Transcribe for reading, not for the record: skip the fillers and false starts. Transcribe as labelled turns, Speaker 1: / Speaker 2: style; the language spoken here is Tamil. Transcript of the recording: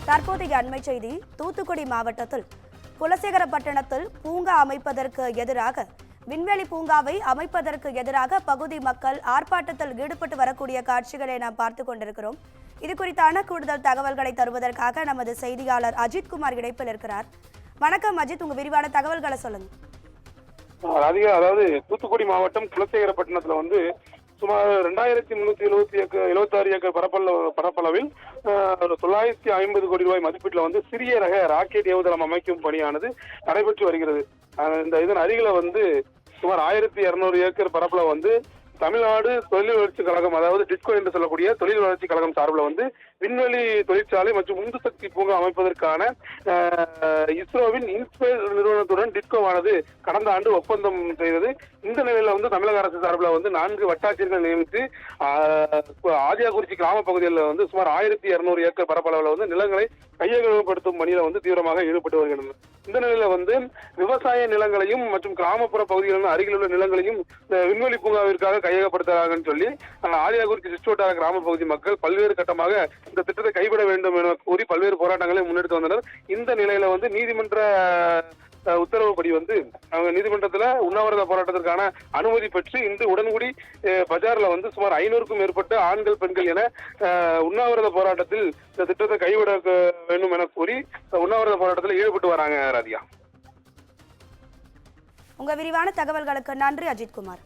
Speaker 1: தற்போதைய அண்மை செய்தி. தூத்துக்குடி மாவட்டத்தில் குலசேகரப்பட்டினத்தில் பூங்கா அமைப்பதற்கு எதிராக, விண்வெளி பூங்காவை அமைப்பதற்கு எதிராக பகுதி மக்கள் ஆர்ப்பாட்டத்தில் ஈடுபட்டு வரக்கூடிய காட்சிகளை நாம் பார்த்து கொண்டிருக்கிறோம். இது குறித்தான கூடுதல் தகவல்களை தருவதற்காக நமது செய்தியாளர் அஜித்குமார் இணைப்பில் இருக்கிறார். வணக்கம் அஜித், உங்க விரிவான தகவல்களை சொல்லுங்க.
Speaker 2: அதாவது தூத்துக்குடி மாவட்டம் குலசேகரப்பட்டினத்துல சுமார் 2376 ஏக்கர் பரப்பளவில் 950 கோடி ரூபாய் மதிப்பீட்டுல சிறிய ரக ராக்கெட் ஏவுதளம் அமைக்கும் பணியானது நடைபெற்று வருகிறது. இதன் அருகில சுமார் 1200 ஏக்கர் பரப்பளவு தமிழ்நாடு தொழில் வளர்ச்சி கழகம், அதாவது டிட்கோ என்று சொல்லக்கூடிய தொழில் வளர்ச்சி கழகம் சார்பில் விண்வெளி தொழிற்சாலை மற்றும் உந்து சக்தி பூங்கா அமைப்பதற்கான இஸ்ரோவின் இன்ஸ்பேஸ் நிறுவனத்துடன் டிட்கோவானது கடந்த ஆண்டு ஒப்பந்தம் செய்தது. இந்த நிலையில தமிழக அரசு சார்பில் 4 வட்டாட்சியர்கள் நியமித்து ஆதியாகுறிச்சி கிராம பகுதியில் சுமார் 1200 ஏக்கர் பரப்பளவில் நிலங்களை கையகப்படுத்தும் பணியில தீவிரமாக ஈடுபட்டு வருகின்றனர். இந்த நிலையில விவசாய நிலங்களையும் மற்றும் கிராமப்புற பகுதிகளில் அருகில் உள்ள நிலங்களையும் விண்வெளி பூங்காவிற்காக கையகப்படுத்துறாங்கன்னு சொல்லி ஆதியாகுறிச்சி சுற்றுவட்டார கிராம பகுதி மக்கள் பல்வேறு கட்டமாக இந்த திட்டத்தை கைவிட வேண்டும் என கூறி பல்வேறு போராட்டங்களை முன்னெடுத்து வந்தனர். இந்த நிலையில நீதிமன்ற உத்தரவுப்படி அவங்க நீதிமன்றத்துல உண்ணாவிரத போராட்டத்திற்கான அனுமதி பெற்று இன்று உடன்குடி பஜார்ல சுமார் 500க்கும் மேற்பட்ட ஆண்கள் பெண்கள் என உண்ணாவிரத போராட்டத்தில் இந்த திட்டத்தை கைவிட வேண்டும் என கூறி உண்ணாவிரத போராட்டத்தில் ஈடுபட்டு வராங்க. ராதியா,
Speaker 1: உங்க விரிவான தகவல்களுக்கு நன்றி அஜித்குமார்.